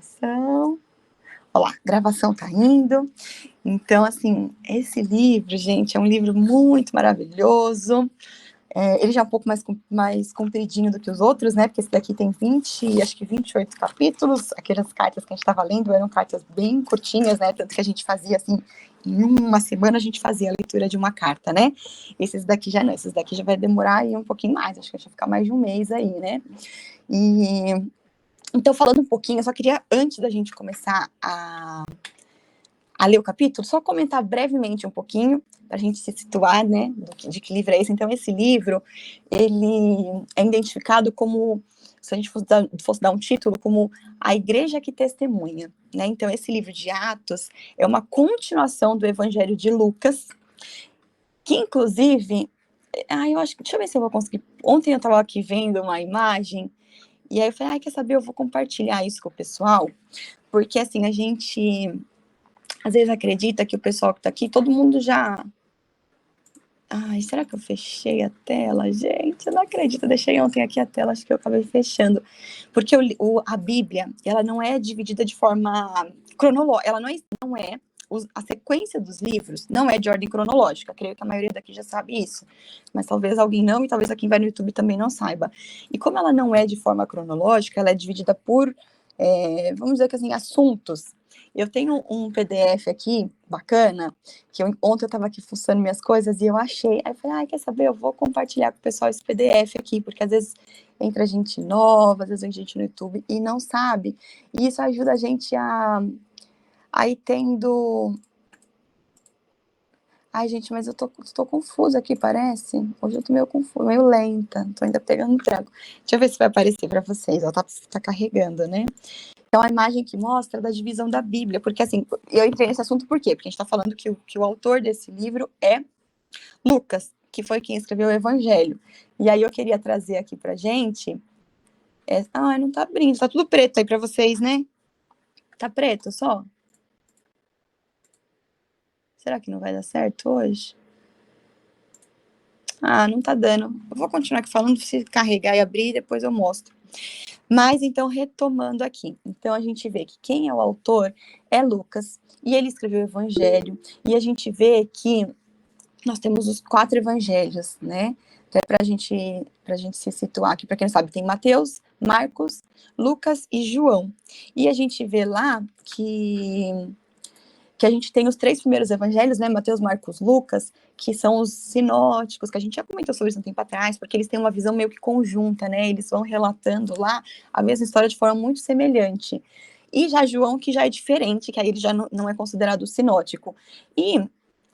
gravação. Olha lá, gravação tá indo. Então, assim, esse livro, gente, é um livro muito maravilhoso. Ele já é um pouco mais compridinho do que os outros, né? Porque esse daqui tem 28 capítulos. Aquelas cartas que a gente estava lendo eram cartas bem curtinhas, né? Tanto que a gente fazia, assim, em uma semana a gente fazia a leitura de uma carta, né? Esses daqui já não, esses daqui já vai demorar aí um pouquinho mais. Acho que vai ficar mais de um mês aí, né? Então, falando um pouquinho, eu só queria, antes da gente começar a ler o capítulo, só comentar brevemente um pouquinho, para a gente se situar, né, de que livro é esse. Então, esse livro, ele é identificado como, se a gente fosse dar um título, como A Igreja que Testemunha, né? Então, esse livro de Atos é uma continuação do Evangelho de Lucas, que, inclusive, eu acho que, deixa eu ver se eu vou conseguir, ontem eu estava aqui vendo uma imagem, e aí eu falei, quer saber, eu vou compartilhar isso com o pessoal, porque, assim, a gente às vezes acredita que o pessoal que tá aqui, todo mundo já... será que eu fechei a tela, gente? Eu não acredito, eu deixei ontem aqui a tela, acho que eu acabei fechando. Porque a Bíblia, ela não é dividida de forma cronológica, ela não é a sequência dos livros não é de ordem cronológica, creio que a maioria daqui já sabe isso, mas talvez alguém não, e talvez quem vai no YouTube também não saiba. E como ela não é de forma cronológica, ela é dividida por, vamos dizer que assim, assuntos. Eu tenho um PDF aqui, bacana, que ontem eu estava aqui fuçando minhas coisas e eu achei. Aí eu falei, quer saber, eu vou compartilhar com o pessoal esse PDF aqui, porque às vezes entra gente nova, às vezes entra gente no YouTube e não sabe. E isso ajuda a gente a ir tendo... gente, mas eu tô confusa aqui, parece. Hoje eu tô meio confusa, meio lenta, tô ainda pegando tranco. Deixa eu ver se vai aparecer para vocês, ó, tá carregando, né? Então, a imagem que mostra da divisão da Bíblia, porque, assim, eu entrei nesse assunto por quê? Porque a gente está falando que o autor desse livro é Lucas, que foi quem escreveu o Evangelho. E aí eu queria trazer aqui pra gente... não tá abrindo, tá tudo preto aí pra vocês, né? Tá preto só? Será que não vai dar certo hoje? Não tá dando. Eu vou continuar aqui falando, se carregar e abrir, depois eu mostro. Mas, então, retomando aqui. Então, a gente vê que quem é o autor é Lucas, e ele escreveu o Evangelho, e a gente vê que nós temos os 4 evangelhos, né? Até pra gente se situar aqui, para quem não sabe, tem Mateus, Marcos, Lucas e João. E a gente vê lá que a gente tem os 3 primeiros evangelhos, né? Mateus, Marcos, Lucas, que são os sinóticos, que a gente já comentou sobre isso um tempo atrás, porque eles têm uma visão meio que conjunta, né? Eles vão relatando lá a mesma história de forma muito semelhante. E já João, que já é diferente, que aí ele já não é considerado sinótico. E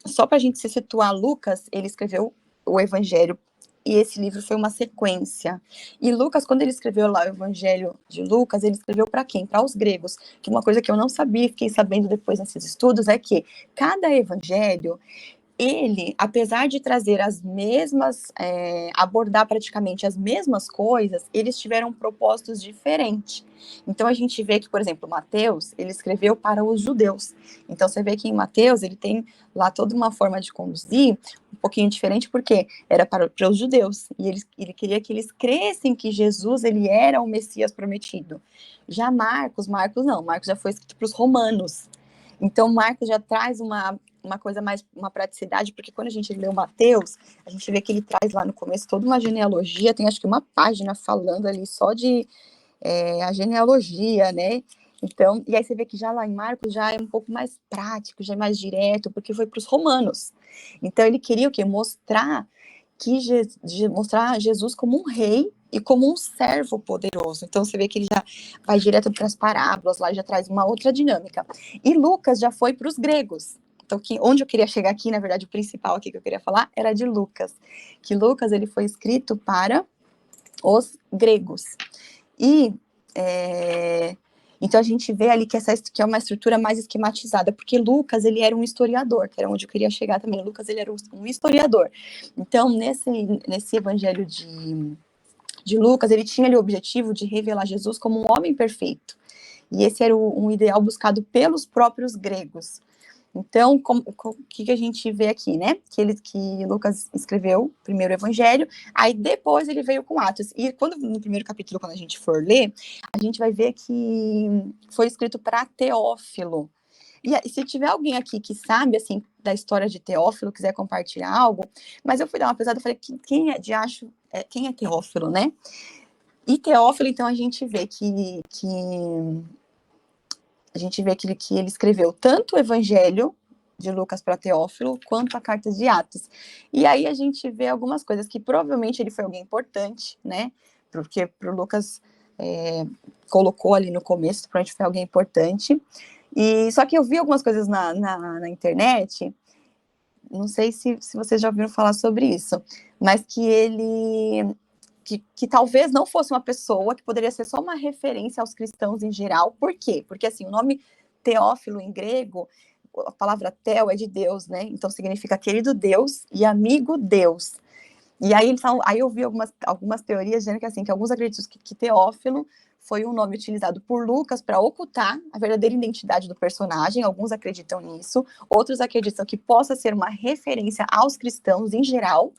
só para a gente se situar, Lucas, ele escreveu o Evangelho, e esse livro foi uma sequência. E Lucas, quando ele escreveu lá o Evangelho de Lucas, ele escreveu para quem? Para os gregos. Que uma coisa que eu não sabia, fiquei sabendo depois nesses estudos, é que cada evangelho, ele, apesar de trazer as mesmas, abordar praticamente as mesmas coisas, eles tiveram propósitos diferentes. Então, a gente vê que, por exemplo, Mateus, ele escreveu para os judeus. Então, você vê que em Mateus, ele tem lá toda uma forma de conduzir um pouquinho diferente, porque era para os judeus. E ele queria que eles crescem que Jesus, ele era o Messias prometido. Já Marcos não. Marcos já foi escrito para os romanos. Então, Marcos já traz uma coisa mais, uma praticidade, porque quando a gente lê o Mateus, a gente vê que ele traz lá no começo toda uma genealogia, tem acho que uma página falando ali só de a genealogia, né? Então, e aí você vê que já lá em Marcos já é um pouco mais prático, já é mais direto, porque foi para os romanos. Então, ele queria o quê? Mostrar Jesus como um rei e como um servo poderoso. Então, você vê que ele já vai direto para as parábolas, lá já traz uma outra dinâmica. E Lucas já foi para os gregos. Então, onde eu queria chegar aqui, na verdade, o principal aqui que eu queria falar era de Lucas. Que Lucas, ele foi escrito para os gregos. E, então, a gente vê ali que essa que é uma estrutura mais esquematizada, porque Lucas, ele era um historiador, que era onde eu queria chegar também. Lucas, ele era um historiador. Então, nesse evangelho de Lucas, ele tinha ali o objetivo de revelar Jesus como um homem perfeito. E esse era um ideal buscado pelos próprios gregos. Então, o que a gente vê aqui, né? Que Lucas escreveu primeiro o Evangelho, aí depois ele veio com Atos. E no primeiro capítulo, quando a gente for ler, a gente vai ver que foi escrito para Teófilo. E se tiver alguém aqui que sabe, assim, da história de Teófilo, quiser compartilhar algo, mas eu fui dar uma pesada e falei, quem é Teófilo, né? E Teófilo, então, a gente vê que ele escreveu tanto o Evangelho de Lucas para Teófilo, quanto a carta de Atos. E aí a gente vê algumas coisas que provavelmente ele foi alguém importante, né? Porque para o Lucas colocou ali no começo, provavelmente foi alguém importante. E só que eu vi algumas coisas na internet, não sei se vocês já ouviram falar sobre isso, mas que ele que talvez não fosse uma pessoa, que poderia ser só uma referência aos cristãos em geral. Por quê? Porque, assim, o nome Teófilo em grego, a palavra Theo é de Deus, né? Então significa querido Deus e amigo Deus. E aí, aí eu vi algumas teorias dizendo que, assim, que alguns acreditam que Teófilo foi um nome utilizado por Lucas para ocultar a verdadeira identidade do personagem. Alguns acreditam nisso, outros acreditam que possa ser uma referência aos cristãos em geral,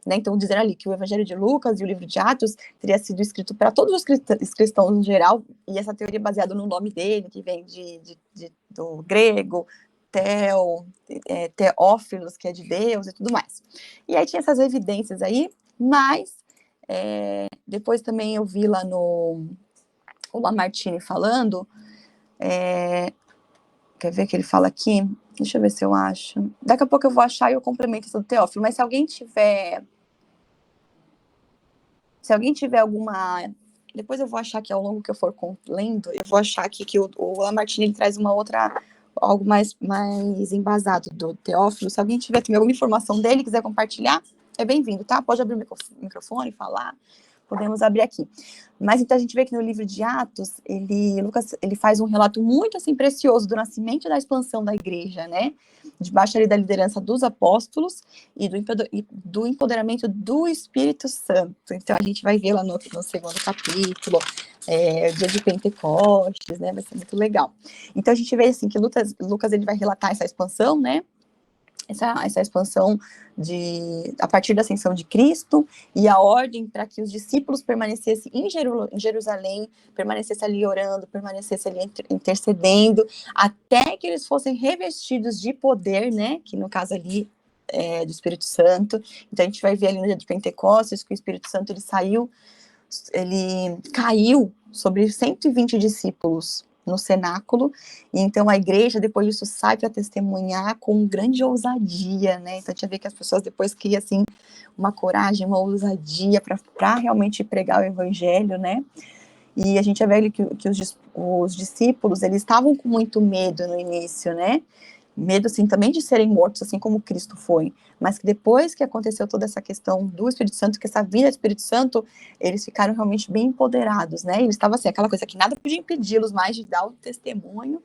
né? Então, dizer ali que o Evangelho de Lucas e o livro de Atos teria sido escrito para todos os cristãos em geral, e essa teoria é baseada no nome dele, que vem do grego, Teófilos, que é de Deus e tudo mais. E aí tinha essas evidências aí, mas depois também eu vi lá o Lamartine falando, quer ver que ele fala aqui? Deixa eu ver se eu acho. Daqui a pouco eu vou achar e eu complemento isso do Teófilo, mas se alguém tiver alguma... Depois eu vou achar que ao longo que eu for lendo, eu vou achar aqui que o Lamartine ele traz algo mais embasado do Teófilo. Se alguém tiver também alguma informação dele e quiser compartilhar, é bem-vindo, tá? Pode abrir o microfone, falar, podemos abrir aqui. Mas então a gente vê que no livro de Atos, Lucas faz um relato muito assim precioso do nascimento e da expansão da igreja, né? Debaixo ali da liderança dos apóstolos e do empoderamento do Espírito Santo. Então a gente vai ver lá no segundo capítulo, o dia de Pentecostes, né? Vai ser muito legal. Então a gente vê assim que Lucas ele vai relatar essa expansão, né? Essa expansão a partir da ascensão de Cristo e a ordem para que os discípulos permanecessem em Jerusalém, permanecessem ali orando, permanecessem ali intercedendo, até que eles fossem revestidos de poder, né, que no caso ali do Espírito Santo. Então a gente vai ver ali no dia de Pentecostes que o Espírito Santo ele caiu sobre 120 discípulos no cenáculo, e então a igreja depois disso sai para testemunhar com grande ousadia, né? Então a gente vê que as pessoas depois criam assim uma coragem, uma ousadia para realmente pregar o evangelho, né? E a gente vê que os discípulos eles estavam com muito medo no início, né? Medo, assim, também de serem mortos, assim como Cristo foi, mas que depois que aconteceu toda essa questão do Espírito Santo, que essa vinda do Espírito Santo, eles ficaram realmente bem empoderados, né, eles estavam assim, aquela coisa que nada podia impedi-los mais de dar o testemunho.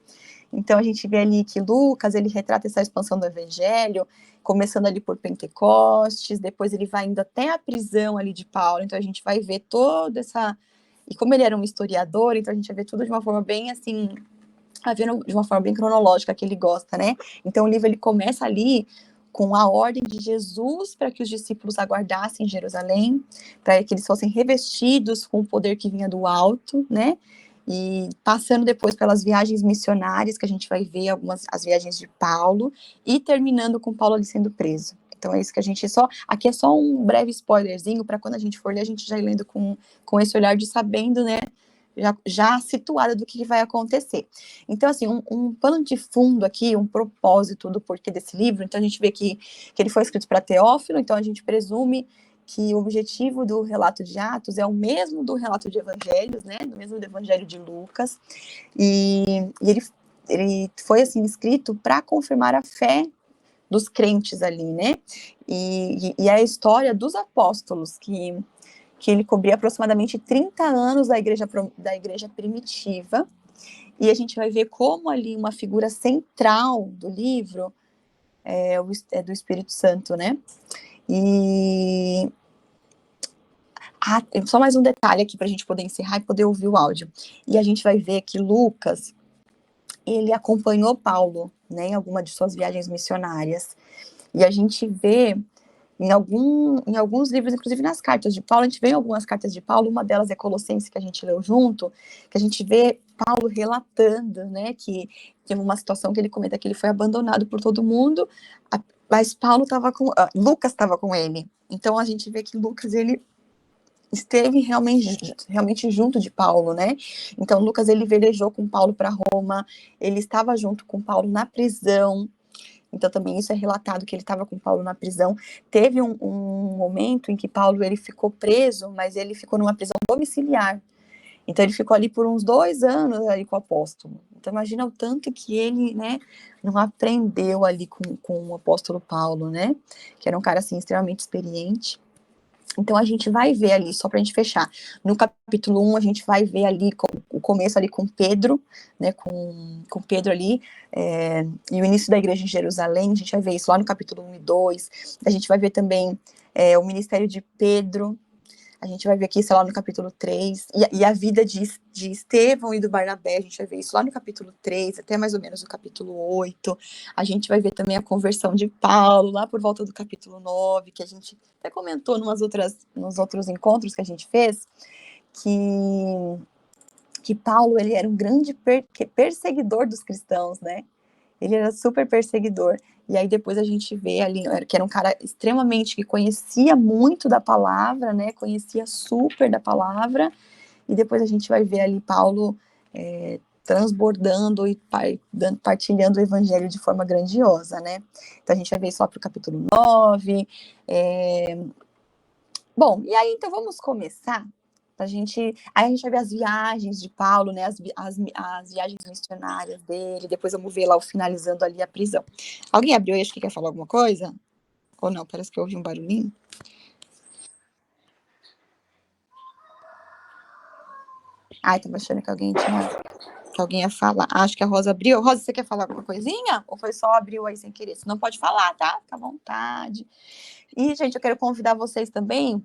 Então a gente vê ali que Lucas, ele retrata essa expansão do evangelho, começando ali por Pentecostes, depois ele vai indo até a prisão ali de Paulo, então a gente vai ver toda essa... E como ele era um historiador, então a gente vai ver tudo de uma forma bem, assim, vendo de uma forma bem cronológica que ele gosta, né? Então o livro ele começa ali com a ordem de Jesus para que os discípulos aguardassem em Jerusalém, para que eles fossem revestidos com o poder que vinha do alto, né? E passando depois pelas viagens missionárias, que a gente vai ver as viagens de Paulo, e terminando com Paulo ali sendo preso. Então é isso que a gente aqui é só um breve spoilerzinho para quando a gente for ler, a gente já ir lendo com esse olhar de sabendo, né? Já situada do que vai acontecer. Então, assim, um pano de fundo aqui, um propósito do porquê desse livro. Então, a gente vê que ele foi escrito para Teófilo, então a gente presume que o objetivo do relato de Atos é o mesmo do relato de Evangelhos, né? Do mesmo do Evangelho de Lucas. E ele foi, assim, escrito para confirmar a fé dos crentes ali, né? E a história dos apóstolos, que ele cobria aproximadamente 30 anos da igreja primitiva, e a gente vai ver como ali uma figura central do livro é do Espírito Santo, né? E só mais um detalhe aqui para a gente poder encerrar e poder ouvir o áudio. E a gente vai ver que Lucas, ele acompanhou Paulo né, em alguma de suas viagens missionárias. E a gente vê em alguns livros, inclusive nas cartas de Paulo, a gente vê em algumas cartas de Paulo, uma delas é Colossenses, que a gente leu junto, que a gente vê Paulo relatando, né, que teve uma situação que ele comenta que ele foi abandonado por todo mundo, mas Lucas estava com ele. Então a gente vê que Lucas, ele esteve realmente junto de Paulo, né? Então Lucas, ele velejou com Paulo para Roma, ele estava junto com Paulo na prisão. Então também isso é relatado, que ele estava com Paulo na prisão. Teve um momento em que Paulo, ele ficou preso, mas ele ficou numa prisão domiciliar. Então ele ficou ali por uns 2 anos ali com o apóstolo. Então imagina o tanto que ele, né, não aprendeu ali com o apóstolo Paulo, né? Que era um cara, assim, extremamente experiente. Então a gente vai ver ali, só para a gente fechar, no capítulo 1 a gente vai ver ali o começo ali com Pedro, né, com Pedro ali, e o início da igreja em Jerusalém. A gente vai ver isso lá no capítulo 1 e 2, a gente vai ver também o ministério de Pedro, a gente vai ver aqui, sei lá, no capítulo 3, e a vida de Estevão e do Barnabé, a gente vai ver isso lá no capítulo 3, até mais ou menos no capítulo 8, a gente vai ver também a conversão de Paulo, lá por volta do capítulo 9, que a gente até comentou nos outros encontros que a gente fez, que Paulo, ele era um grande perseguidor dos cristãos, né? Ele era super perseguidor. E aí depois a gente vê ali, que era um cara extremamente, que conhecia muito da palavra, né? Conhecia super da palavra. E depois a gente vai ver ali Paulo transbordando e partilhando o evangelho de forma grandiosa, né? Então a gente vai ver isso lá para o capítulo 9. Bom, e aí então vamos começar. Aí a gente vai ver as viagens de Paulo, né, as viagens missionárias dele, depois vamos ver lá o finalizando ali a prisão. Alguém abriu aí, acho que quer falar alguma coisa? Ou não? Parece que eu ouvi um barulhinho. Ai, tava achando que alguém ia falar. Acho que a Rosa abriu. Rosa, você quer falar alguma coisinha? Ou foi só abriu aí sem querer? Você não pode falar, tá? Fica à vontade. E, gente, eu quero convidar vocês também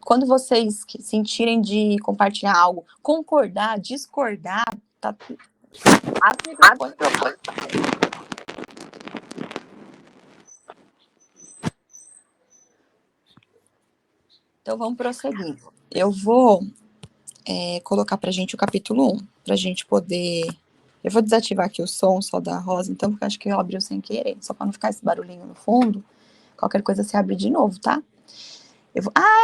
quando vocês sentirem de compartilhar algo, concordar, discordar, tá? Abre o microfone. Então vamos prosseguir. Eu vou colocar pra gente o capítulo 1, pra gente poder... Eu vou desativar aqui o som só da Rosa, então, porque eu acho que eu abriu sem querer, só pra não ficar esse barulhinho no fundo. Qualquer coisa você abre de novo, tá?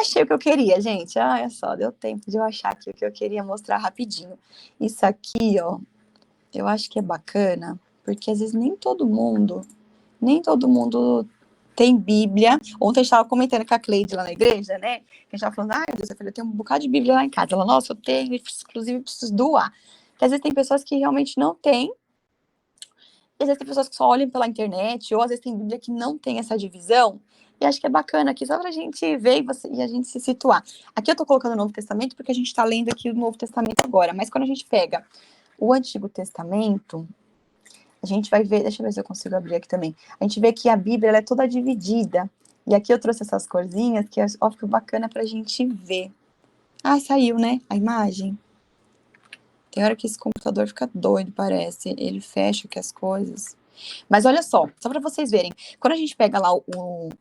achei o que eu queria, gente. Olha só, deu tempo de eu achar aqui o que eu queria mostrar rapidinho. Isso aqui, ó, eu acho que é bacana, porque às vezes nem todo mundo tem Bíblia. Ontem a gente estava comentando com a Cleide lá na igreja, né? A gente estava falando, ai, Deus, eu tenho um bocado de Bíblia lá em casa. Ela, nossa, eu tenho, inclusive preciso doar. Porque às vezes tem pessoas que realmente não têm, e às vezes tem pessoas que só olham pela internet, ou às vezes tem Bíblia que não tem essa divisão. E acho que é bacana aqui, só pra gente ver e a gente se situar. Aqui eu tô colocando o Novo Testamento porque a gente tá lendo aqui o Novo Testamento agora. Mas quando a gente pega o Antigo Testamento, a gente vai ver, deixa eu ver se eu consigo abrir aqui também. A gente vê que a Bíblia, ela é toda dividida. E aqui eu trouxe essas corzinhas, que ó, fica bacana pra gente ver. Ah, saiu, né? A imagem. Tem hora que esse computador fica doido, parece. Ele fecha aqui as coisas. Mas olha só para vocês verem. Quando a gente pega lá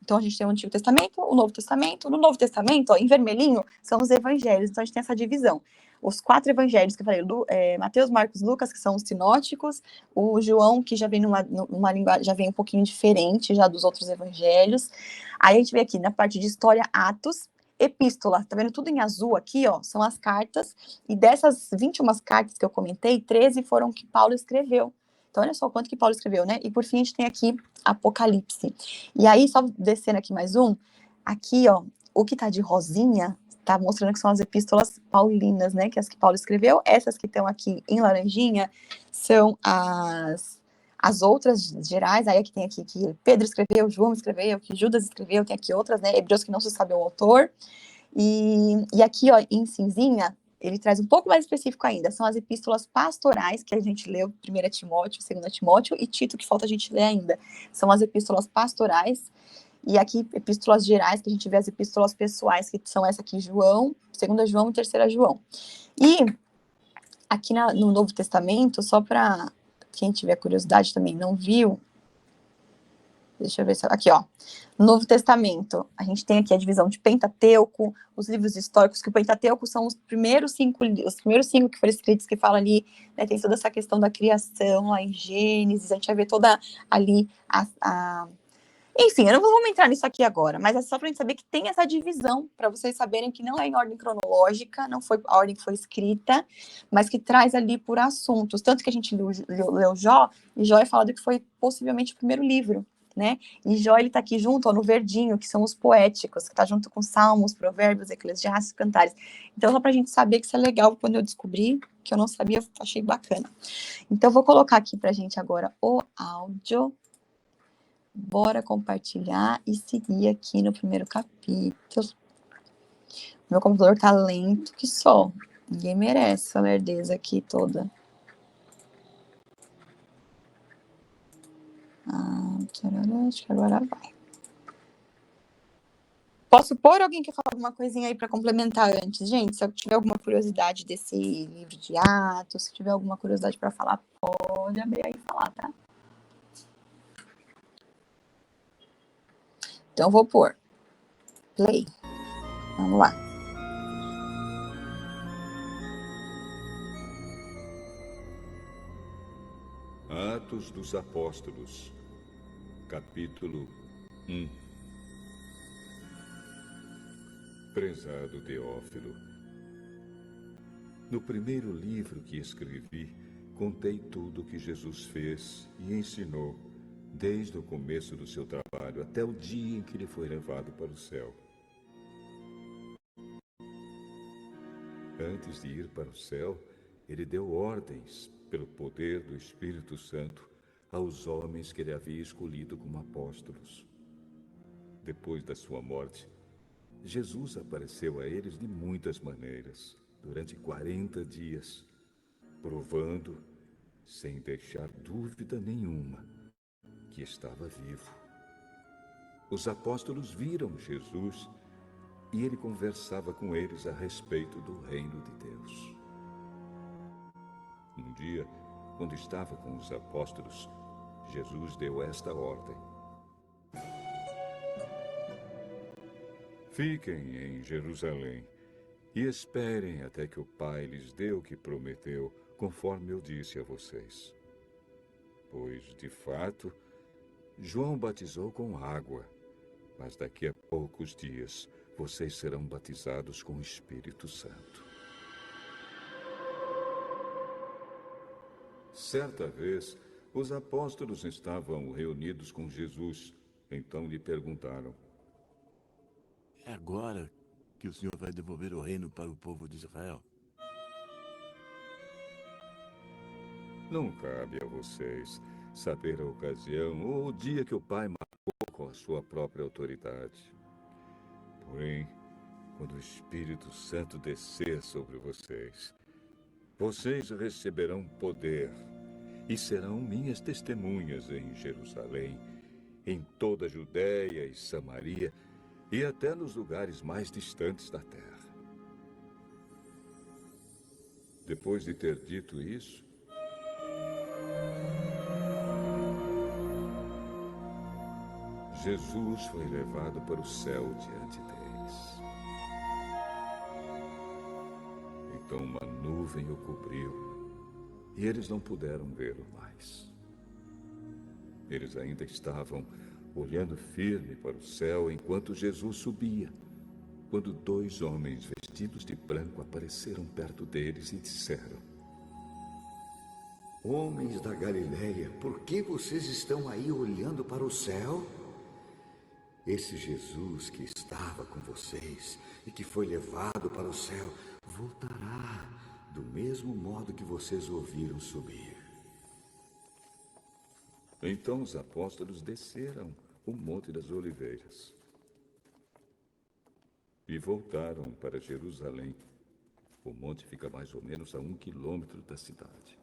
então a gente tem o Antigo Testamento, o Novo Testamento. No Novo Testamento, ó, em vermelhinho, são os evangelhos. Então a gente tem essa divisão. Os 4 evangelhos que eu falei, Mateus, Marcos, Lucas, que são os sinóticos, o João, que já vem numa linguagem, já vem um pouquinho diferente já dos outros evangelhos. Aí a gente vê aqui na parte de história, Atos, epístola, tá vendo tudo em azul aqui, ó, são as cartas, e dessas 21 cartas que eu comentei, 13 foram que Paulo escreveu. Então, olha só o quanto que Paulo escreveu, né? E por fim, a gente tem aqui Apocalipse. E aí, só descendo aqui mais um, aqui, ó, o que tá de rosinha, tá mostrando que são as epístolas paulinas, né? Que as que Paulo escreveu. Essas que estão aqui em laranjinha são as outras gerais. Aí aqui tem aqui que Pedro escreveu, João escreveu, que Judas escreveu, tem aqui outras, né? Hebreus que não se sabe o autor. E aqui, ó, em cinzinha, ele traz um pouco mais específico ainda, são as epístolas pastorais, que a gente leu, 1 Timóteo, 2 Timóteo, e Tito, que falta a gente ler ainda. São as epístolas pastorais, e aqui, epístolas gerais, que a gente vê as epístolas pessoais, que são essa aqui, João, 2 João e 3 João. E aqui no Novo Testamento, só para quem tiver curiosidade também não viu, deixa eu ver se... Aqui, ó. Novo Testamento. A gente tem aqui a divisão de Pentateuco, os livros históricos, que o Pentateuco são os primeiros cinco que foram escritos, que falam ali, né, tem toda essa questão da criação lá em Gênesis, a gente vai ver toda ali Enfim, eu não vou entrar nisso aqui agora, mas é só para a gente saber que tem essa divisão, para vocês saberem que não é em ordem cronológica, não foi a ordem que foi escrita, mas que traz ali por assuntos. Tanto que a gente leu Jó, e Jó é falado que foi possivelmente o primeiro livro, né? E Jó, ele tá aqui junto, ó, no verdinho, que são os poéticos, que tá junto com Salmos, Provérbios, Eclesiastes, Cantares. Então, só para a gente saber que isso é legal, quando eu descobri, que eu não sabia, achei bacana. Então, eu vou colocar aqui para a gente agora o áudio. Bora compartilhar e seguir aqui no primeiro capítulo. Meu computador tá lento que só. Ninguém merece essa lerdeza aqui toda. Acho que agora vai. Posso pôr alguém que fala alguma coisinha aí para complementar antes? Gente, se eu tiver alguma curiosidade desse livro de Atos, se tiver alguma curiosidade para falar, pode abrir aí e falar, tá? Então, vou pôr play. Vamos lá. Atos dos Apóstolos, capítulo 1. Prezado Teófilo, no primeiro livro que escrevi, contei tudo o que Jesus fez e ensinou, desde o começo do seu trabalho até o dia em que ele foi levado para o céu. Antes de ir para o céu, ele deu ordens, pelo poder do Espírito Santo, aos homens que ele havia escolhido como apóstolos. Depois da sua morte, Jesus apareceu a eles de muitas maneiras, durante 40 dias, provando, sem deixar dúvida nenhuma, que estava vivo. Os apóstolos viram Jesus e ele conversava com eles a respeito do reino de Deus. Um dia, quando estava com os apóstolos, Jesus deu esta ordem: fiquem em Jerusalém e esperem até que o Pai lhes dê o que prometeu, conforme eu disse a vocês. Pois, de fato, João batizou com água, mas daqui a poucos dias vocês serão batizados com o Espírito Santo. Certa vez, os apóstolos estavam reunidos com Jesus. Então lhe perguntaram: é agora que o Senhor vai devolver o reino para o povo de Israel? Não cabe a vocês saber a ocasião ou o dia que o Pai marcou com a sua própria autoridade. Porém, quando o Espírito Santo descer sobre vocês, vocês receberão poder e serão minhas testemunhas em Jerusalém, em toda a Judéia e Samaria e até nos lugares mais distantes da terra. Depois de ter dito isso, Jesus foi levado para o céu diante deles. Então uma nuvem o cobriu e eles não puderam vê-lo mais. Eles ainda estavam olhando firme para o céu enquanto Jesus subia, quando 2 homens vestidos de branco apareceram perto deles e disseram: homens da Galileia, por que vocês estão aí olhando para o céu? Esse Jesus que estava com vocês e que foi levado para o céu, voltará do mesmo modo que vocês o ouviram subir. Então os apóstolos desceram o Monte das Oliveiras e voltaram para Jerusalém. O monte fica mais ou menos a 1 quilômetro da cidade.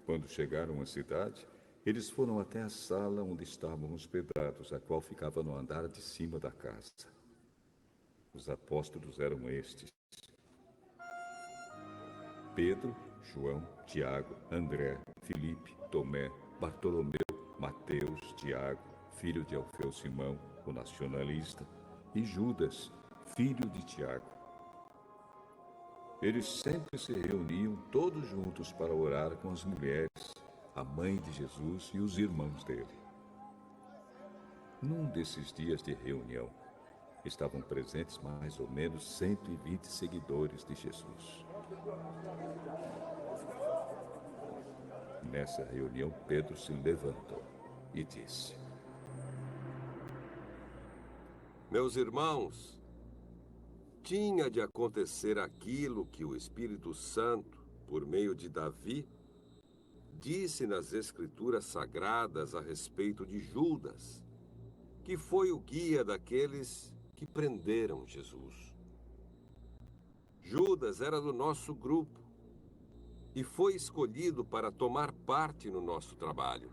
Quando chegaram à cidade, eles foram até a sala onde estavam hospedados, a qual ficava no andar de cima da casa. Os apóstolos eram estes: Pedro, João, Tiago, André, Filipe, Tomé, Bartolomeu, Mateus, Tiago, filho de Alfeu Simão, o nacionalista, e Judas, filho de Tiago. Eles sempre se reuniam todos juntos para orar com as mulheres, a mãe de Jesus e os irmãos dele. Num desses dias de reunião, estavam presentes mais ou menos 120 seguidores de Jesus. Nessa reunião, Pedro se levantou e disse: Meus irmãos, tinha de acontecer aquilo que o Espírito Santo, por meio de Davi, disse nas Escrituras Sagradas a respeito de Judas, que foi o guia daqueles que prenderam Jesus. Judas era do nosso grupo e foi escolhido para tomar parte no nosso trabalho.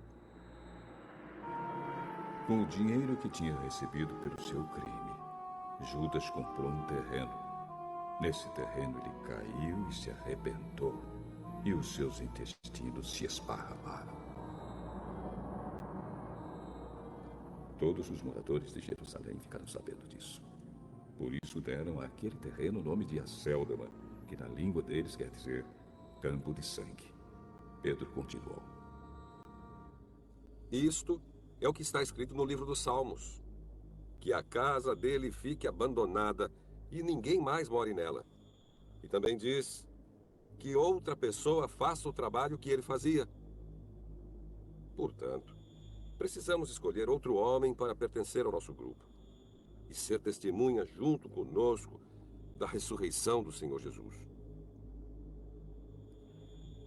Com o dinheiro que tinha recebido pelo seu crime, Judas comprou um terreno. Nesse terreno ele caiu e se arrebentou, e os seus intestinos se esparramaram. Todos os moradores de Jerusalém ficaram sabendo disso. Por isso deram àquele terreno o nome de Acéldama, que na língua deles quer dizer campo de sangue. Pedro continuou: Isto é o que está escrito no livro dos Salmos, que a casa dele fique abandonada e ninguém mais more nela. E também diz que outra pessoa faça o trabalho que ele fazia. Portanto, precisamos escolher outro homem para pertencer ao nosso grupo e ser testemunha junto conosco da ressurreição do Senhor Jesus.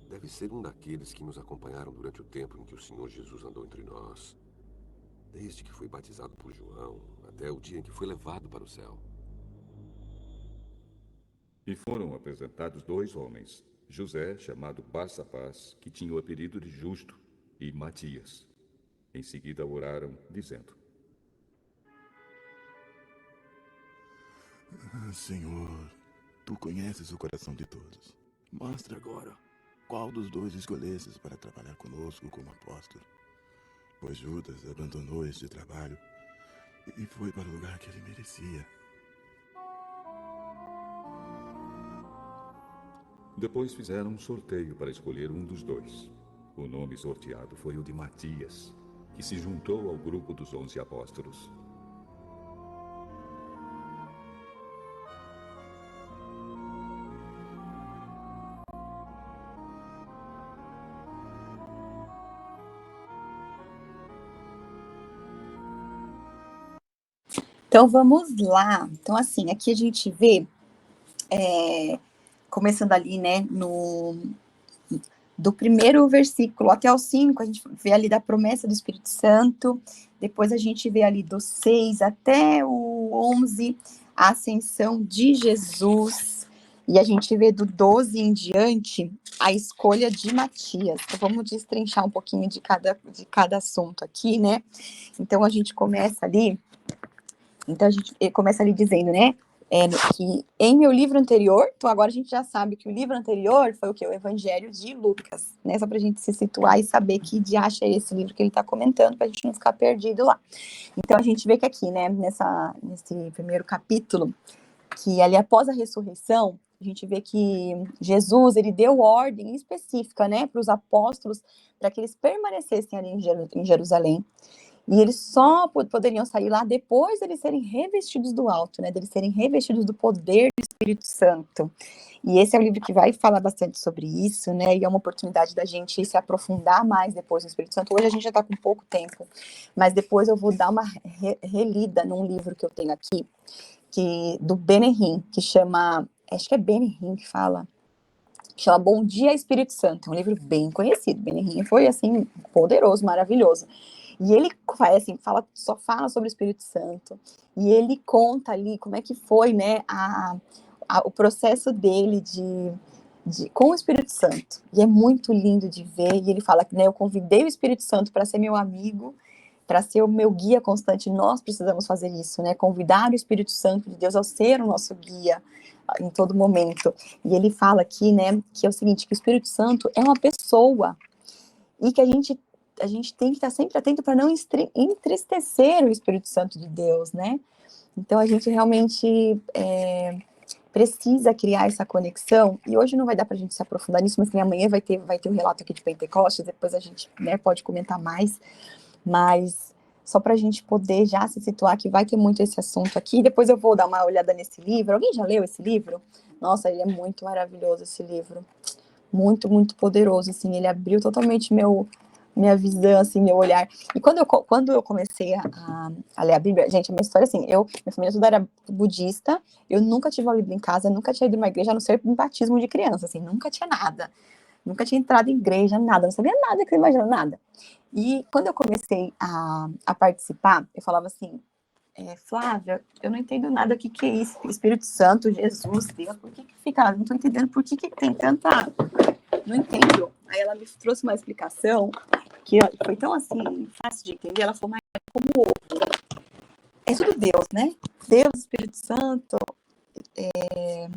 Deve ser um daqueles que nos acompanharam durante o tempo em que o Senhor Jesus andou entre nós, desde que foi batizado por João até o dia em que foi levado para o céu. E foram apresentados 2 homens, José, chamado Barsabás, que tinha o apelido de Justo, e Matias. Em seguida oraram, dizendo: Senhor, tu conheces o coração de todos. Mostra agora qual dos 2 escolhesses para trabalhar conosco como apóstolo. Pois Judas abandonou este trabalho e foi para o lugar que ele merecia. Depois fizeram um sorteio para escolher um dos 2. O nome sorteado foi o de Matias, que se juntou ao grupo dos 11 apóstolos. Então, vamos lá. Então, assim, aqui a gente vê, começando ali, né, do primeiro versículo até o 5, a gente vê ali da promessa do Espírito Santo, depois a gente vê ali do 6 até o 11, a ascensão de Jesus, e a gente vê do 12 em diante, a escolha de Matias. Então, vamos destrinchar um pouquinho de cada assunto aqui, né? Então, a gente começa ali dizendo, né, que em meu livro anterior, então agora a gente já sabe que o livro anterior foi o que? O Evangelho de Lucas, né, só pra gente se situar e saber que diacho é esse livro que ele tá comentando, pra gente não ficar perdido lá. Então a gente vê que aqui, né, nesse primeiro capítulo, que ali após a ressurreição, a gente vê que Jesus, ele deu ordem específica, né, para os apóstolos, para que eles permanecessem ali em Jerusalém. E eles só poderiam sair lá depois de eles serem revestidos do alto, né? De eles serem revestidos do poder do Espírito Santo. E esse é um livro que vai falar bastante sobre isso, né? E é uma oportunidade da gente se aprofundar mais depois no Espírito Santo. Hoje a gente já está com pouco tempo, mas depois eu vou dar uma relida num livro que eu tenho aqui, do Benihim, que chama, acho que é Benihim que fala, chama Bom Dia Espírito Santo. É um livro bem conhecido. Benihim foi, assim, poderoso, maravilhoso. E ele assim, só fala sobre o Espírito Santo, e ele conta ali como é que foi, né, o processo dele com o Espírito Santo, e é muito lindo de ver, e ele fala que, né, eu convidei o Espírito Santo para ser meu amigo, para ser o meu guia constante, nós precisamos fazer isso, né? Convidar o Espírito Santo de Deus a ser o nosso guia em todo momento. E ele fala aqui, né, que é o seguinte, que o Espírito Santo é uma pessoa e que a gente tem que estar sempre atento para não entristecer o Espírito Santo de Deus, né? Então a gente realmente precisa criar essa conexão, e hoje não vai dar para a gente se aprofundar nisso, mas amanhã vai ter um relato aqui de Pentecostes, depois a gente, né, pode comentar mais, mas só para a gente poder já se situar que vai ter muito esse assunto aqui, depois eu vou dar uma olhada nesse livro. Alguém já leu esse livro? Nossa, ele é muito maravilhoso, esse livro, muito, muito poderoso, assim, ele abriu totalmente minha visão, assim, meu olhar. E quando eu comecei a ler a Bíblia, gente, a minha história, assim, minha família toda era budista, eu nunca tive uma Bíblia em casa, nunca tinha ido numa igreja, a não ser um batismo de criança, assim, nunca tinha nada. Nunca tinha entrado em igreja, nada, não sabia nada que eu imaginava, nada. E quando eu comecei a participar, eu falava assim, Flávia, eu não entendo nada, o que é isso? Espírito Santo, Jesus, Deus, por que fica? Não estou entendendo por que tem tanta... Não entendo. Aí ela me trouxe uma explicação que foi tão assim, fácil de entender. Ela falou, mas é como ovo. É tudo Deus, né? Deus, Espírito Santo,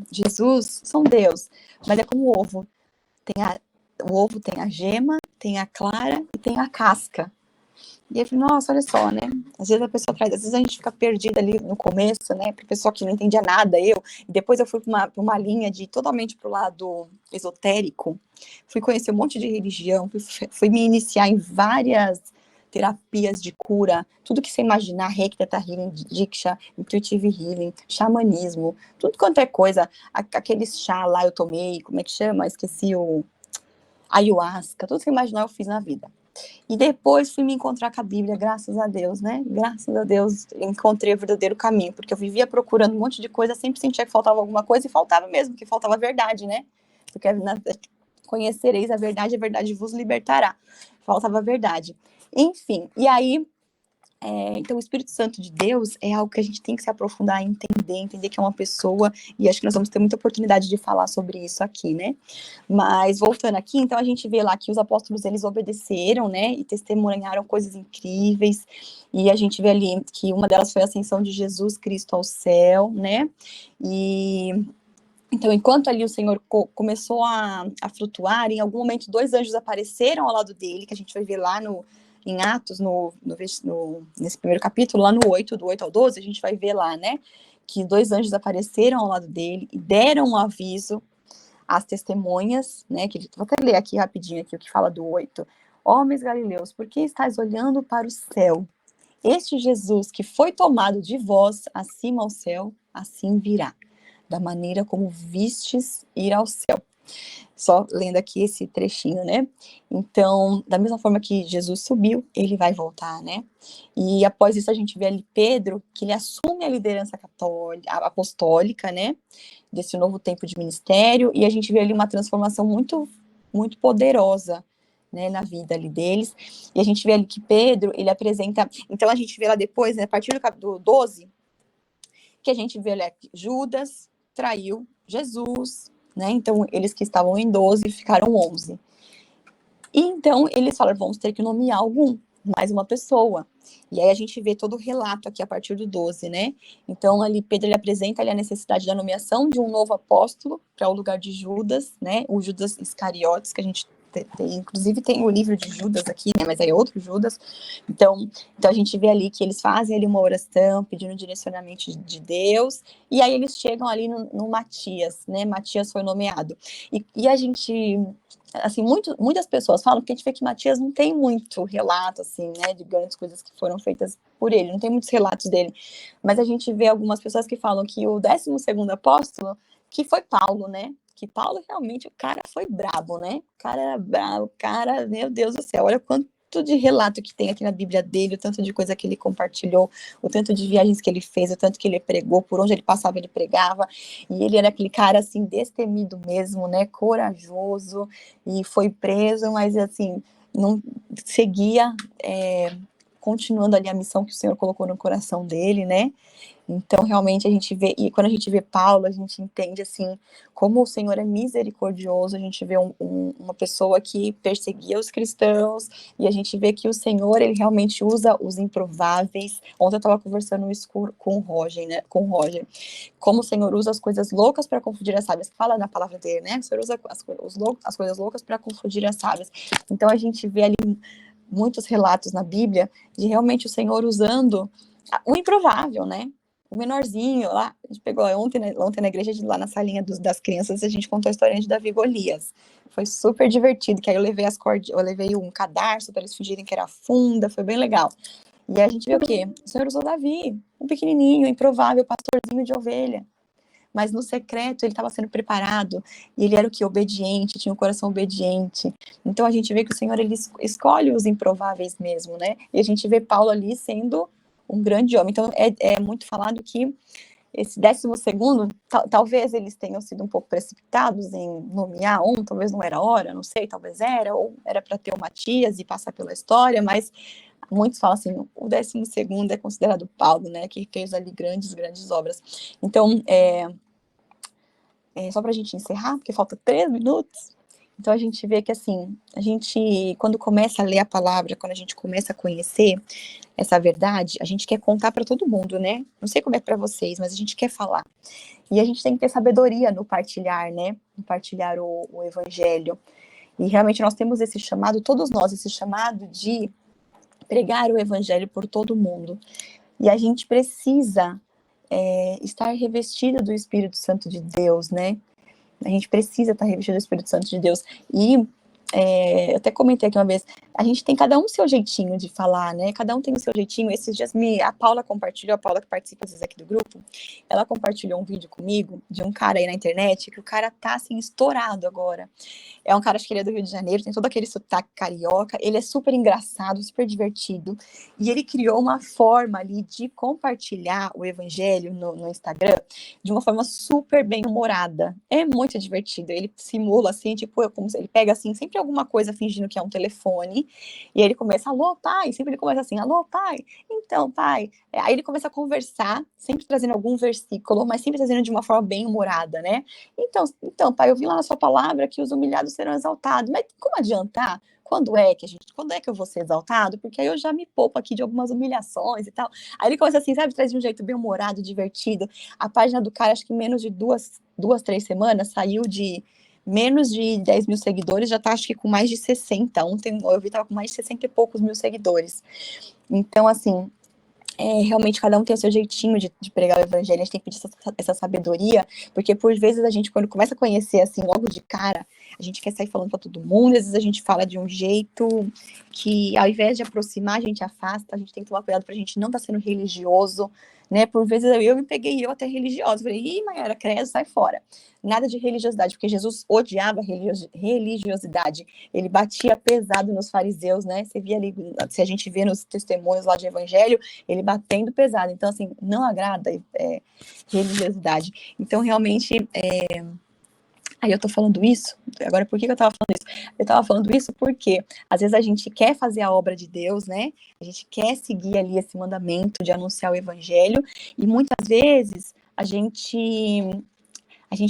Jesus, são Deus. Mas é como o ovo. O ovo tem a gema, tem a clara e tem a casca. E eu falei, nossa, olha só, né? Às vezes a pessoa traz, às vezes a gente fica perdida ali no começo, né? Para pessoa que não entendia nada, e depois eu fui para uma linha de totalmente para o lado esotérico, fui conhecer um monte de religião, fui me iniciar em várias terapias de cura, tudo que você imaginar, Reiki, Theta Healing, Diksha, Intuitive Healing, xamanismo, tudo quanto é coisa, aquele chá lá eu tomei, como é que chama? Esqueci o ayahuasca, tudo que você imaginar eu fiz na vida. E depois fui me encontrar com a Bíblia, graças a Deus, né? Graças a Deus encontrei o verdadeiro caminho, porque eu vivia procurando um monte de coisa, sempre sentia que faltava alguma coisa, e faltava mesmo, que faltava a verdade, né? Porque conhecereis a verdade vos libertará. Faltava a verdade. Enfim, e aí, então o Espírito Santo de Deus é algo que a gente tem que se aprofundar, entender que é uma pessoa, e acho que nós vamos ter muita oportunidade de falar sobre isso aqui, né? Mas voltando aqui, então a gente vê lá que os apóstolos, eles obedeceram, né, e testemunharam coisas incríveis, e a gente vê ali que uma delas foi a ascensão de Jesus Cristo ao céu, né, e então enquanto ali o Senhor começou a flutuar, em algum momento 2 anjos apareceram ao lado dele, que a gente vai ver lá em Atos, nesse primeiro capítulo, lá no 8, do 8 ao 12, a gente vai ver lá, né, que 2 anjos apareceram ao lado dele e deram um aviso às testemunhas, né, que vou até ler aqui rapidinho aqui o que fala do 8. Homens galileus, por que estáis olhando para o céu? Este Jesus que foi tomado de vós acima ao céu, assim virá, da maneira como vistes ir ao céu. Só lendo aqui esse trechinho, né? Então, da mesma forma que Jesus subiu, ele vai voltar, né? E após isso a gente vê ali Pedro, que ele assume a liderança apostólica, né? Desse novo tempo de ministério, e a gente vê ali uma transformação muito, muito poderosa, né, na vida ali deles, e a gente vê ali que Pedro, ele apresenta, então a gente vê lá depois, né, a partir do capítulo 12, que a gente vê ali que Judas traiu Jesus, né, então eles que estavam em 12 ficaram 11. E então eles falaram, vamos ter que nomear mais uma pessoa. E aí a gente vê todo o relato aqui a partir do 12, né? Então ali Pedro, ele apresenta ali a necessidade da nomeação de um novo apóstolo para o lugar de Judas, né? O Judas Iscariotes, que a gente inclusive tem o livro de Judas aqui, né? Mas aí é outro Judas. Então a gente vê ali que eles fazem ali uma oração, pedindo direcionamento de Deus, e aí eles chegam ali no Matias, né? Matias foi nomeado. E a gente... assim, muitas pessoas falam, porque a gente vê que Matias não tem muito relato, assim, né, de grandes coisas que foram feitas por ele, não tem muitos relatos dele, mas a gente vê algumas pessoas que falam que o 12º apóstolo, que foi Paulo, né, que Paulo realmente, o cara foi brabo, né, o cara era brabo, o cara, meu Deus do céu, olha quanto de relato que tem aqui na Bíblia dele, o tanto de coisa que ele compartilhou, o tanto de viagens que ele fez, o tanto que ele pregou, por onde ele passava ele pregava, e ele era aquele cara, assim, destemido mesmo, né, corajoso, e foi preso, mas, assim, não seguia, continuando ali a missão que o Senhor colocou no coração dele, né, Então, realmente, a gente vê, e quando a gente vê Paulo, a gente entende, assim, como o Senhor é misericordioso, a gente vê uma pessoa que perseguia os cristãos, e a gente vê que o Senhor, ele realmente usa os improváveis. Ontem eu estava conversando isso com o Roger, né, com o Roger, como o Senhor usa as coisas loucas para confundir as sábias, fala na palavra dele, né, o Senhor usa as coisas loucas para confundir as sábias. Então, a gente vê ali muitos relatos na Bíblia de realmente o Senhor usando o improvável, né, o menorzinho lá, a gente pegou ontem na igreja, lá na salinha das crianças, a gente contou a história de Davi e Golias. Foi super divertido, que aí eu levei um cadarço para eles fingirem que era funda, foi bem legal. E aí a gente vê o quê? O Senhor usou Davi, um pequenininho, improvável, pastorzinho de ovelha. Mas no secreto ele estava sendo preparado, e ele era o que? Obediente, tinha um coração obediente. Então a gente vê que o Senhor, ele escolhe os improváveis mesmo, né? E a gente vê Paulo ali sendo um grande homem. Então, é muito falado que esse 12º, talvez eles tenham sido um pouco precipitados em nomear talvez não era hora, não sei, talvez era, ou era para ter o Matias e passar pela história, mas muitos falam assim, o 12º é considerado Paulo, né, que fez ali grandes obras. Então, só para a gente encerrar, porque falta 3 minutos, então a gente vê que, assim, a gente, quando começa a ler a palavra, quando a gente começa a conhecer essa verdade, a gente quer contar para todo mundo, né? Não sei como é para vocês, mas a gente quer falar. E a gente tem que ter sabedoria no partilhar, né? No partilhar o evangelho. E realmente nós temos esse chamado, todos nós, esse chamado de pregar o evangelho por todo mundo. E a gente precisa estar revestido do Espírito Santo de Deus, né? A gente precisa estar revestido do Espírito Santo de Deus. E eu até comentei aqui uma vez, a gente tem cada um o seu jeitinho de falar, né? Cada um tem o seu jeitinho. Esses dias a Paula compartilhou, a Paula que participa às vezes aqui do grupo, ela compartilhou um vídeo comigo de um cara aí na internet, que o cara tá assim, estourado agora. É um cara, acho que ele é do Rio de Janeiro, tem todo aquele sotaque carioca, ele é super engraçado, super divertido, e ele criou uma forma ali de compartilhar o evangelho no Instagram de uma forma super bem humorada. É muito divertido, ele simula assim, tipo, como se ele pega assim, sempre alguma coisa fingindo que é um telefone, e aí ele começa, alô, pai, sempre ele começa assim, alô, pai, então, pai, aí ele começa a conversar, sempre trazendo algum versículo, mas sempre trazendo de uma forma bem humorada, né? Então, pai, eu vi lá na sua palavra que os humilhados serão exaltados, mas como adiantar? Quando é que eu vou ser exaltado? Porque aí eu já me poupo aqui de algumas humilhações e tal. Aí ele começa assim, sabe, traz de um jeito bem humorado, divertido. A página do cara, acho que em menos de 3 semanas, saiu de menos de 10 mil seguidores, já tá, acho que com mais de 60. Ontem eu vi, tava com mais de 60 e poucos mil seguidores. Então, assim, realmente cada um tem o seu jeitinho de pregar o evangelho, a gente tem que pedir essa sabedoria, porque por vezes a gente, quando começa a conhecer assim, logo de cara, a gente quer sair falando para todo mundo, às vezes a gente fala de um jeito que, ao invés de aproximar, a gente afasta, a gente tem que tomar cuidado pra gente não estar sendo religioso, né, por vezes eu me peguei até religiosa, falei, ih, Mayara, credo, sai fora. Nada de religiosidade, porque Jesus odiava religiosidade, ele batia pesado nos fariseus, né, você via ali, se a gente vê nos testemunhos lá de evangelho, ele batendo pesado, então assim, não agrada religiosidade. Então realmente, aí eu tô falando isso, agora por que eu tava falando isso? Eu tava falando isso porque às vezes a gente quer fazer a obra de Deus, né? A gente quer seguir ali esse mandamento de anunciar o evangelho, e muitas vezes a gente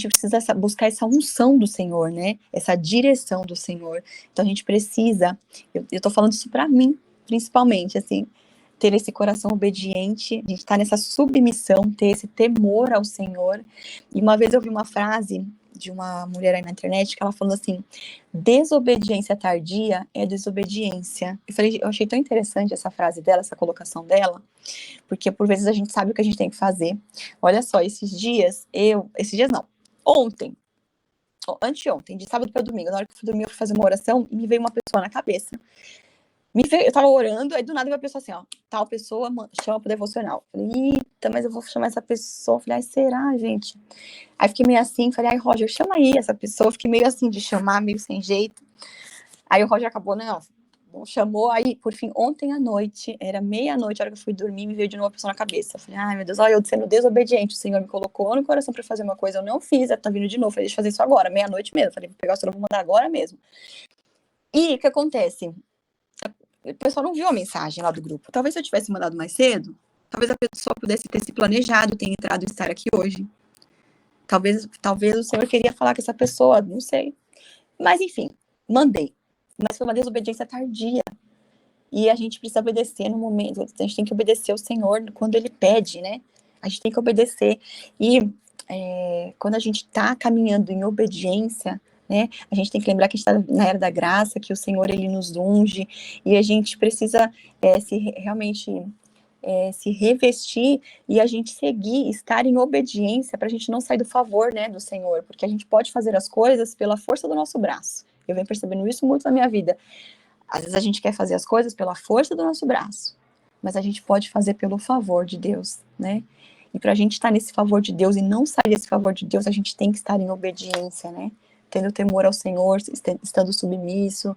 precisa buscar essa unção do Senhor, né? Essa direção do Senhor. Então a gente precisa, eu tô falando isso para mim, principalmente, assim, ter esse coração obediente, a gente tá nessa submissão, ter esse temor ao Senhor. E uma vez eu vi uma frase de uma mulher aí na internet que ela falou assim: desobediência tardia é desobediência. Eu achei tão interessante essa frase dela, essa colocação dela, porque por vezes a gente sabe o que a gente tem que fazer. Olha só, anteontem, de sábado para domingo, na hora que eu fui dormir, eu fui fazer uma oração e me veio uma pessoa na cabeça. Eu tava orando, aí do nada veio a pessoa assim, ó, tal pessoa chama pro devocional. Falei, eita, mas eu vou chamar essa pessoa. Falei, ai, será, gente? Aí fiquei meio assim, falei, ai, Roger, chama aí essa pessoa. Fiquei meio assim de chamar, meio sem jeito. Aí o Roger acabou, né, ó, chamou, aí, por fim, ontem à noite, era meia-noite, a hora que eu fui dormir, me veio de novo a pessoa na cabeça. Eu falei, ai, meu Deus, olha, eu sendo desobediente, o Senhor me colocou no coração pra fazer uma coisa, eu não fiz, tá vindo de novo. Falei, deixa eu fazer isso agora, meia-noite mesmo. Falei, vou pegar o celular, vou mandar agora mesmo. E o que acontece? O pessoal não viu a mensagem lá do grupo. Talvez se eu tivesse mandado mais cedo, Talvez a pessoa pudesse ter se planejado, ter entrado e estar aqui hoje. Talvez o Senhor queria falar com essa pessoa, não sei. Mas, enfim, mandei. Mas foi uma desobediência tardia. E a gente precisa obedecer no momento. A gente tem que obedecer ao Senhor quando Ele pede, né? A gente tem que obedecer. E quando a gente está caminhando em obediência, né? A gente tem que lembrar que a gente está na era da graça, que o Senhor, Ele nos unge. E a gente precisa realmente se revestir e a gente seguir, estar em obediência para a gente não sair do favor, né, do Senhor, porque a gente pode fazer as coisas pela força do nosso braço. Eu venho percebendo isso muito na minha vida. Às vezes a gente quer fazer as coisas pela força do nosso braço, mas a gente pode fazer pelo favor de Deus, né? E para a gente estar nesse favor de Deus e não sair desse favor de Deus, a gente tem que estar em obediência, né? Tendo temor ao Senhor, estando submisso,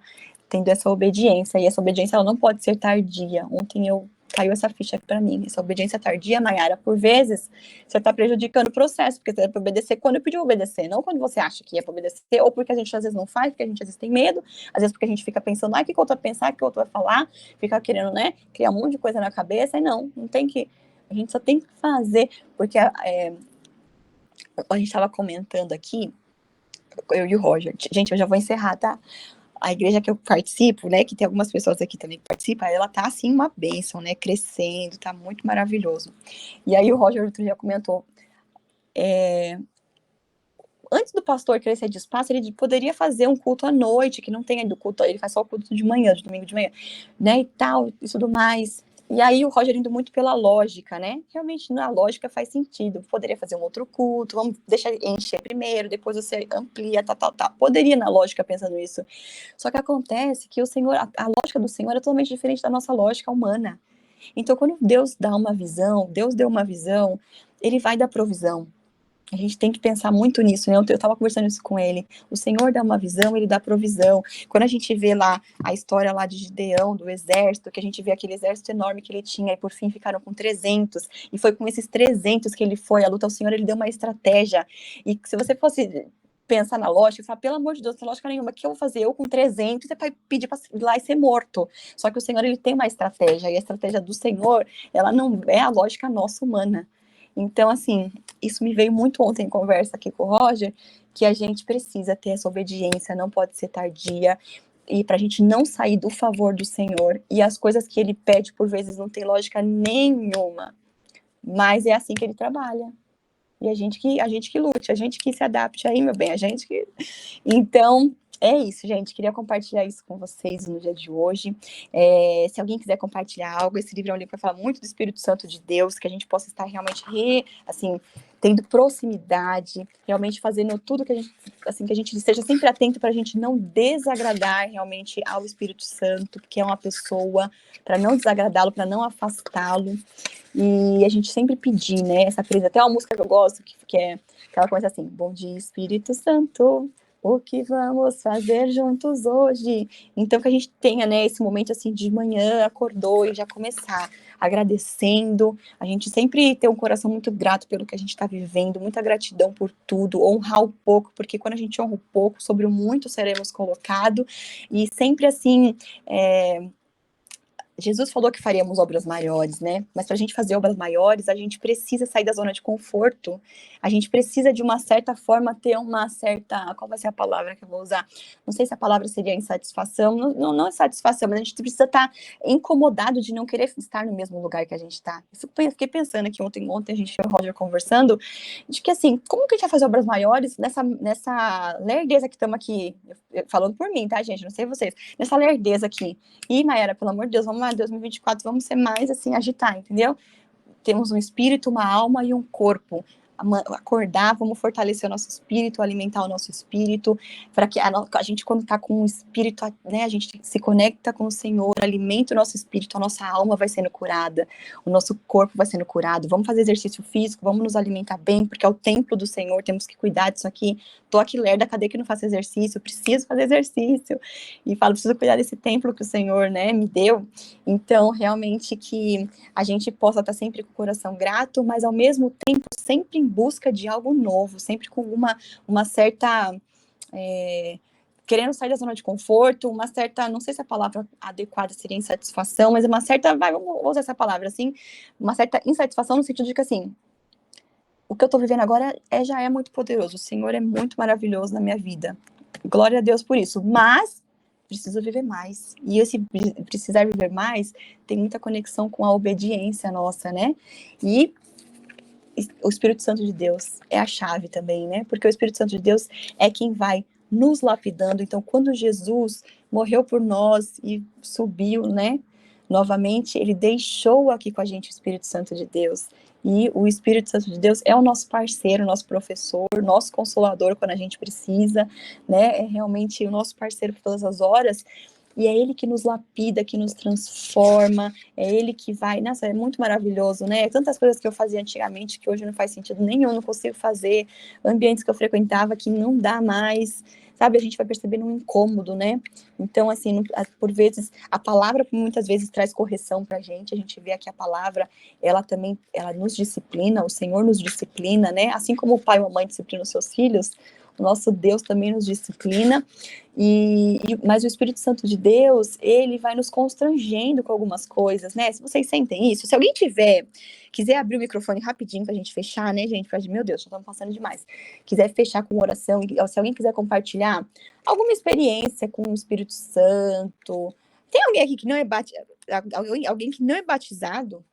tendo essa obediência. E essa obediência, ela não pode ser tardia. Ontem caiu essa ficha aqui para mim. Essa obediência tardia, Mayara, por vezes, você está prejudicando o processo, porque você deve obedecer quando eu pedi obedecer, não quando você acha que é para obedecer, ou porque a gente às vezes não faz, porque a gente às vezes tem medo, às vezes porque a gente fica pensando, o que o outro vai pensar, o que o outro vai falar, fica querendo, né, criar um monte de coisa na cabeça, e não tem que, a gente só tem que fazer, porque a gente estava comentando aqui, eu e o Roger, gente, eu já vou encerrar, tá? A igreja que eu participo, né, que tem algumas pessoas aqui também que participam, ela tá, assim, uma bênção, né, crescendo, tá muito maravilhoso. E aí o Roger outro dia comentou, antes do pastor crescer de espaço, ele poderia fazer um culto à noite, que não tem ainda o culto, ele faz só o culto de manhã, de domingo de manhã, né, e tal, e tudo mais. E aí o Roger indo muito pela lógica, né? Realmente na lógica faz sentido. Poderia fazer um outro culto, vamos deixar encher primeiro, depois você amplia, tá. Poderia na lógica pensando isso. Só que acontece que o Senhor, a lógica do Senhor é totalmente diferente da nossa lógica humana. Então quando Deus dá uma visão, Deus deu uma visão, Ele vai dar provisão. A gente tem que pensar muito nisso, né? Eu estava conversando isso com ele. O Senhor dá uma visão, Ele dá provisão. Quando a gente vê lá a história lá de Gideão, do exército, que a gente vê aquele exército enorme que ele tinha, e por fim ficaram com 300, e foi com esses 300 que ele foi à luta, o Senhor, Ele deu uma estratégia. E se você fosse pensar na lógica, você fala, pelo amor de Deus, não tem lógica nenhuma, o que eu vou fazer? Eu com 300, você vai pedir para ir lá e ser morto. Só que o Senhor, Ele tem uma estratégia, e a estratégia do Senhor, ela não é a lógica nossa humana. Então, assim, isso me veio muito ontem em conversa aqui com o Roger, que a gente precisa ter essa obediência, não pode ser tardia, e para a gente não sair do favor do Senhor, e as coisas que Ele pede, por vezes, não tem lógica nenhuma, mas é assim que Ele trabalha. E a gente que lute, a gente que se adapte aí, meu bem, a gente que... Então, é isso, gente. Queria compartilhar isso com vocês no dia de hoje. Se alguém quiser compartilhar algo, esse livro é um livro que vai falar muito do Espírito Santo de Deus, que a gente possa estar realmente, tendo proximidade, realmente fazendo tudo que a gente esteja sempre atento para a gente não desagradar realmente ao Espírito Santo, porque é uma pessoa, para não desagradá-lo, para não afastá-lo. E a gente sempre pedir, né, essa presa. Até uma música que eu gosto, que ela começa assim, bom dia, Espírito Santo, o que vamos fazer juntos hoje? Então, que a gente tenha, né, esse momento, assim, de manhã, acordou e já começar agradecendo, a gente sempre ter um coração muito grato pelo que a gente está vivendo, muita gratidão por tudo, honrar o pouco, porque quando a gente honra o pouco, sobre o muito seremos colocados, e sempre, assim, Jesus falou que faríamos obras maiores, né? Mas para a gente fazer obras maiores, a gente precisa sair da zona de conforto. A gente precisa, de uma certa forma, ter uma certa... Qual vai ser a palavra que eu vou usar? Não sei se a palavra seria insatisfação. Não é satisfação, mas a gente precisa estar incomodado de não querer estar no mesmo lugar que a gente está. Eu fiquei pensando aqui ontem a gente e o Roger conversando, de que, assim, como que a gente vai fazer obras maiores nessa lerdeza que estamos aqui, falando por mim, tá, gente? Não sei vocês. Nessa lerdeza aqui. E, Mayara, pelo amor de Deus, vamos lá, 2024, vamos ser mais, assim, agitar, entendeu? Temos um espírito, uma alma e um corpo. Acordar, vamos fortalecer o nosso espírito, alimentar o nosso espírito, para que a gente, quando está com o espírito, né, a gente se conecta com o Senhor, alimenta o nosso espírito, a nossa alma vai sendo curada, o nosso corpo vai sendo curado. Vamos fazer exercício físico, vamos nos alimentar bem, porque é o templo do Senhor, temos que cuidar disso aqui. Tô aqui lerda, cadê que não faço exercício? Preciso fazer exercício. E falo, preciso cuidar desse templo que o Senhor, né, me deu. Então, realmente, que a gente possa estar sempre com o coração grato, mas ao mesmo tempo sempre em busca de algo novo, sempre com uma certa querendo sair da zona de conforto, uma certa, não sei se a palavra adequada seria insatisfação, mas uma certa, vamos usar essa palavra assim, uma certa insatisfação no sentido de que assim, o que eu tô vivendo agora já é muito poderoso, o Senhor é muito maravilhoso na minha vida, glória a Deus por isso, mas preciso viver mais, e esse precisar viver mais tem muita conexão com a obediência nossa, né, e o Espírito Santo de Deus é a chave também, né, porque o Espírito Santo de Deus é quem vai nos lapidando. Então, quando Jesus morreu por nós e subiu, né, novamente, ele deixou aqui com a gente o Espírito Santo de Deus. E o Espírito Santo de Deus é o nosso parceiro, nosso professor, nosso consolador quando a gente precisa, né, é realmente o nosso parceiro por todas as horas. E é ele que nos lapida, que nos transforma, é ele que vai... Nossa, é muito maravilhoso, né? Tantas coisas que eu fazia antigamente que hoje não faz sentido nenhum, não consigo fazer, ambientes que eu frequentava que não dá mais, sabe? A gente vai percebendo um incômodo, né? Então, assim, por vezes, a palavra muitas vezes traz correção pra gente, a gente vê aqui a palavra, ela também, ela nos disciplina, o Senhor nos disciplina, né? Assim como o pai ou a mãe disciplinam os seus filhos, o nosso Deus também nos disciplina, mas o Espírito Santo de Deus, ele vai nos constrangendo com algumas coisas, né? Se vocês sentem isso, se alguém quiser abrir o microfone rapidinho pra gente fechar, né, gente? Meu Deus, já estamos passando demais. Quiser fechar com oração, se alguém quiser compartilhar alguma experiência com o Espírito Santo. Tem alguém aqui que não é alguém que não é batizado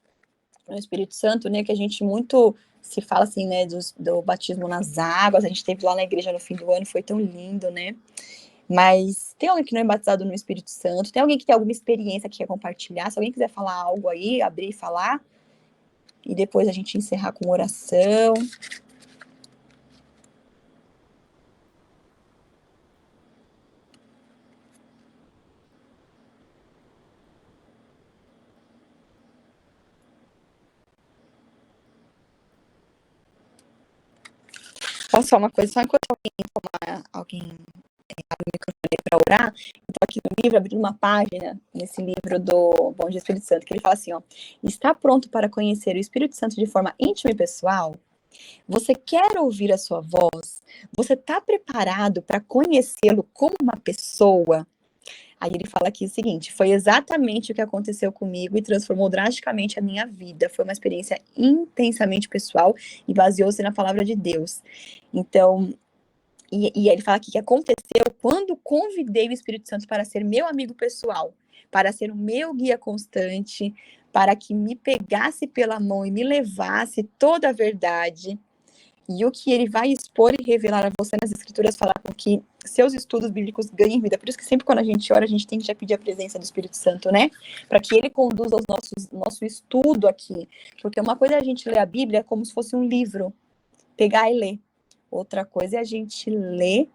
no Espírito Santo, né? Que a gente muito se fala assim, né, do batismo nas águas, a gente teve lá na igreja no fim do ano, foi tão lindo, né? Mas tem alguém que não é batizado no Espírito Santo? Tem alguém que tem alguma experiência que quer compartilhar? Se alguém quiser falar algo aí, abrir e falar, e depois a gente encerrar com oração. Posso falar uma coisa? Só enquanto alguém abre o microfone para orar, então aqui no livro, abrindo uma página, nesse livro do Bom Dia Espírito Santo, que ele fala assim, ó, está pronto para conhecer o Espírito Santo de forma íntima e pessoal? Você quer ouvir a sua voz? Você está preparado para conhecê-lo como uma pessoa? Aí ele fala aqui o seguinte, foi exatamente o que aconteceu comigo e transformou drasticamente a minha vida. Foi uma experiência intensamente pessoal e baseou-se na palavra de Deus. Então, e ele fala aqui que aconteceu quando convidei o Espírito Santo para ser meu amigo pessoal, para ser o meu guia constante, para que me pegasse pela mão e me levasse toda a verdade. E o que ele vai expor e revelar a você nas escrituras fará com que seus estudos bíblicos ganhem vida. Por isso que sempre quando a gente ora, a gente tem que já pedir a presença do Espírito Santo, né? Para que ele conduza o nosso estudo aqui. Porque uma coisa é a gente ler a Bíblia como se fosse um livro, pegar e ler. Outra coisa é a gente ler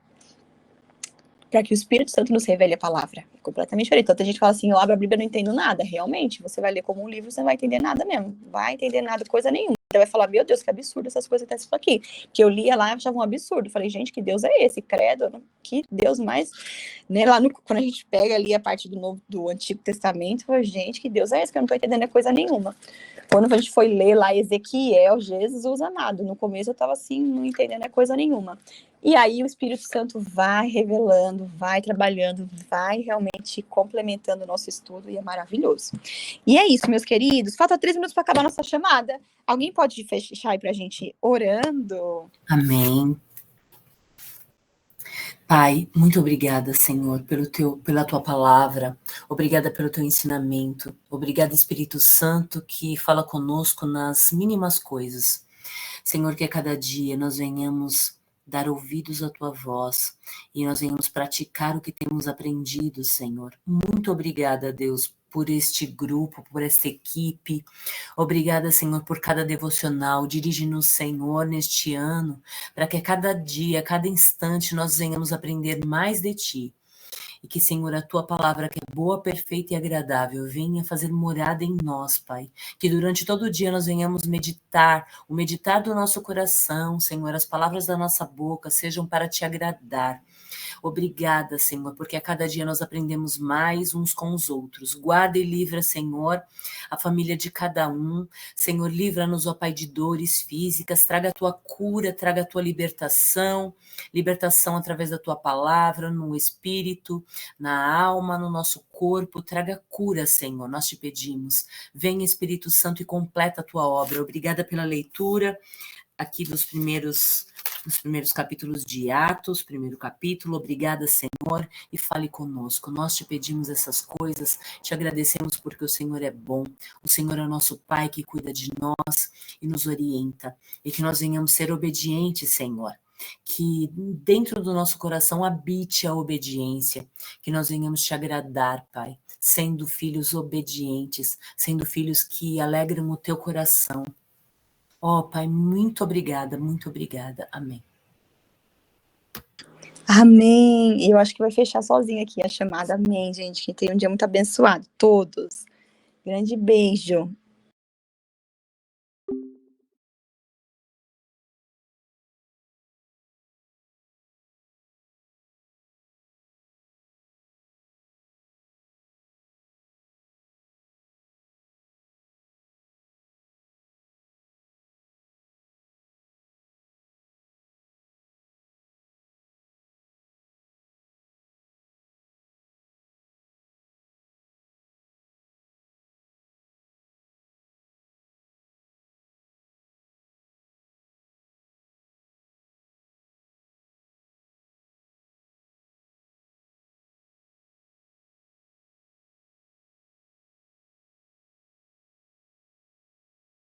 para que o Espírito Santo nos revele a palavra. É completamente diferente. Então, tem gente que fala assim, eu abro a Bíblia e não entendo nada. Realmente, você vai ler como um livro, você não vai entender nada mesmo. Vai entender nada, coisa nenhuma. Você vai falar, meu Deus, que absurdo essas coisas que estão aqui. Que eu lia lá e achava um absurdo. Falei, gente, que Deus é esse? Credo, que Deus mais... Né, lá quando a gente pega ali a parte do Antigo Testamento, falei, gente, que Deus é esse? Que eu não estou entendendo coisa nenhuma. Quando a gente foi ler lá Ezequiel, Jesus amado, no começo eu estava assim, não entendendo coisa nenhuma. E aí o Espírito Santo vai revelando, vai trabalhando, vai realmente complementando o nosso estudo e é maravilhoso. E é isso, meus queridos. Falta 3 minutos para acabar a nossa chamada. Alguém pode fechar aí para a gente orando? Amém. Pai, muito obrigada, Senhor, pela tua palavra, obrigada pelo teu ensinamento, obrigada, Espírito Santo, que fala conosco nas mínimas coisas. Senhor, que a cada dia nós venhamos dar ouvidos à tua voz e nós venhamos praticar o que temos aprendido, Senhor. Muito obrigada, Deus, por este grupo, por esta equipe. Obrigada, Senhor, por cada devocional. Dirige-nos, Senhor, neste ano, para que a cada dia, a cada instante, nós venhamos aprender mais de Ti. E que, Senhor, a tua palavra, que é boa, perfeita e agradável, venha fazer morada em nós, Pai. Que durante todo o dia nós venhamos meditar, o meditar do nosso coração, Senhor, as palavras da nossa boca sejam para te agradar. Obrigada, Senhor, porque a cada dia nós aprendemos mais uns com os outros. Guarda e livra, Senhor, a família de cada um. Senhor, livra-nos, ó Pai, de dores físicas. Traga a tua cura, traga a tua libertação. Libertação através da tua palavra, no espírito, na alma, no nosso corpo. Traga cura, Senhor, nós te pedimos. Vem, Espírito Santo, e completa a tua obra. Obrigada pela leitura aqui dos primeiros capítulos de Atos, primeiro capítulo. Obrigada, Senhor, e fale conosco. Nós te pedimos essas coisas, te agradecemos porque o Senhor é bom, o Senhor é o nosso Pai que cuida de nós e nos orienta, e que nós venhamos ser obedientes, Senhor. Que dentro do nosso coração habite a obediência, que nós venhamos te agradar, Pai, sendo filhos obedientes, sendo filhos que alegram o teu coração. Ó, Pai, muito obrigada, muito obrigada. Amém. Amém. Eu acho que vai fechar sozinha aqui a chamada. Amém, gente. Que tenha um dia muito abençoado. Todos. Grande beijo.